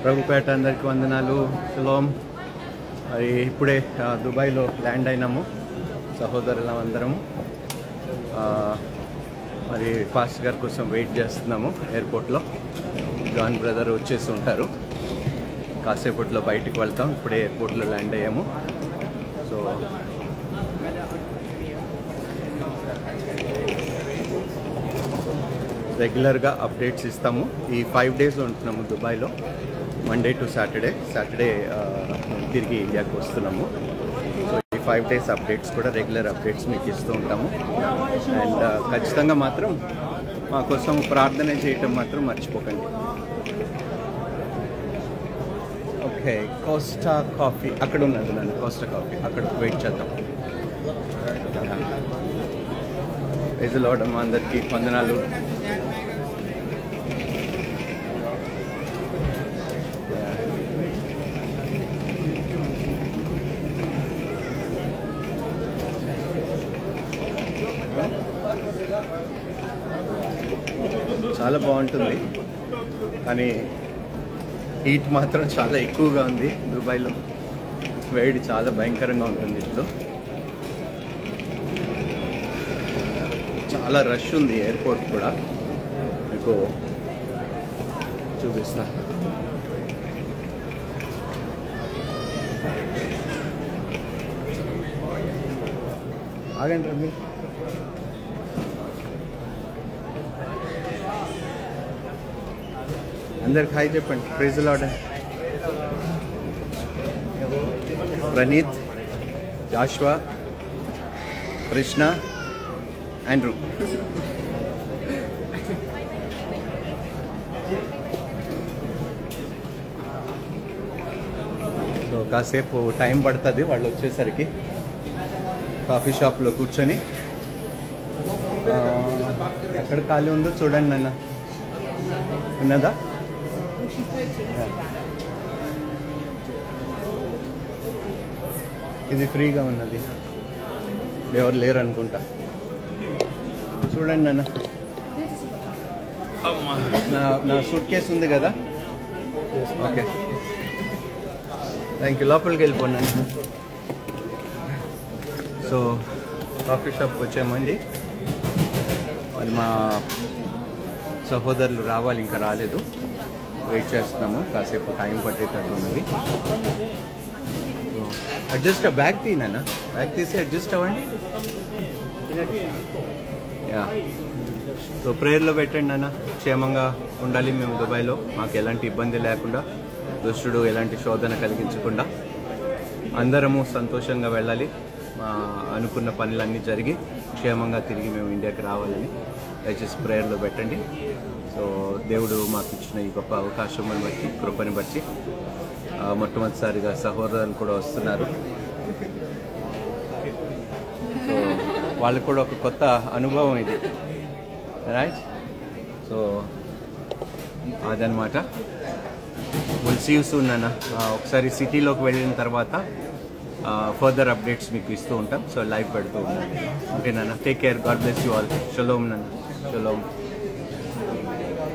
ప్రభుపేట అందరికీ వందనాలు. షలోమ్. మరి ఇప్పుడే దుబాయ్లో ల్యాండ్ అయినాము సహోదరులం అందరము. మరి పాస్టర్ గారి కోసం వెయిట్ చేస్తున్నాము ఎయిర్పోర్ట్లో. జాన్ బ్రదర్ వచ్చేసి ఉంటారు. కాసేపట్లో బయటికి వెళ్తాం. ఇప్పుడే ఎయిర్పోర్ట్లో ల్యాండ్ అయ్యాము. సో రెగ్యులర్గా అప్డేట్స్ ఇస్తాము. ఈ 5 days ఉంటున్నాము దుబాయ్లో, మండే టు సాటర్డే తిరిగి ఇండియాకి వస్తున్నాము. సో ఈ 5 days అప్డేట్స్ కూడా రెగ్యులర్ అప్డేట్స్ మీకు ఇస్తూ ఉంటాము. అండ్ ఖచ్చితంగా మాత్రం మా కోసం ప్రార్థన చేయటం మాత్రం మర్చిపోకండి. ఓకే, కోస్టా కాఫీ అక్కడ ఉన్నది నన్ను. కోస్టా కాఫీ అక్కడ వెయిట్ చేద్దాం. ఎదులోడమ్మ అందరికీ వందనాలు. చాలా బాగుంటుంది, కానీ హీట్ మాత్రం చాలా ఎక్కువగా ఉంది దుబాయ్లో. వేడి చాలా భయంకరంగా ఉంటుంది. ఇంట్లో చాలా రష్ ఉంది. ఎయిర్పోర్ట్ కూడా మీకు చూపిస్తా. ఆగండి రమ్మి. అందరికి హాయ్ చెప్పండి. Praise the lord. Praneeth, Joshua, Krishna, Andrew. So కాసేపు టైం పడుతుంది వాళ్ళు వచ్చేసరికి. కాఫీ షాప్లో కూర్చొని ఎక్కడ ఖాళీ ఉందో చూడండి నాన్న. ఉన్నదా? ఇది ఫ్రీగా ఉన్నది, ఎవరు లేరు అనుకుంటా. చూడండి నాన్న. నా సూట్ కేసు ఉంది కదా. Okay, thank you. లోపలికి వెళ్ళిపోయినాను. సో కాఫీ షాప్కి వచ్చామండి. మరి మా సహోదరులు రావాలి, ఇంకా రాలేదు. వెయిట్ చేస్తున్నాము. కాసేపు టైం పట్టేటట్టు ఉన్నది. అడ్జస్ట్ బ్యాగ్ తీనా, బ్యాగ్ తీసి అడ్జస్ట్ అవ్వండి. యా, సో ప్రేయర్లో పెట్టండి నాన్న. క్షేమంగా ఉండాలి మేము దుబాయ్లో. మాకు ఎలాంటి ఇబ్బంది లేకుండా, దుష్టుడు ఎలాంటి శోధన కలిగించకుండా అందరము సంతోషంగా వెళ్ళాలి. మా అనుకున్న పనులన్నీ జరిగి క్షేమంగా తిరిగి మేము ఇండియాకి రావాలని దయచేసి ప్రేయర్లో పెట్టండి. సో దేవుడు మాకు ఇచ్చిన ఈ గొప్ప అవకాశం బట్టి, కృపని బట్టి మొట్టమొదటిసారిగా సహోదరులు కూడా వస్తున్నారు. సో వాళ్ళకు కూడా ఒక కొత్త అనుభవం ఇది, రైట్? సో అదనమాట. విల్ సీ యూ సూన్ నాన్న. ఒకసారి సిటీలోకి వెళ్ళిన తర్వాత ఫర్దర్ అప్డేట్స్ మీకు ఇస్తూ ఉంటాం. సో లైవ్ పెడుతూ ఉంటాం. ఓకే నాన్న, take care. God bless you all. Shalom నాన్న. షలోమ్.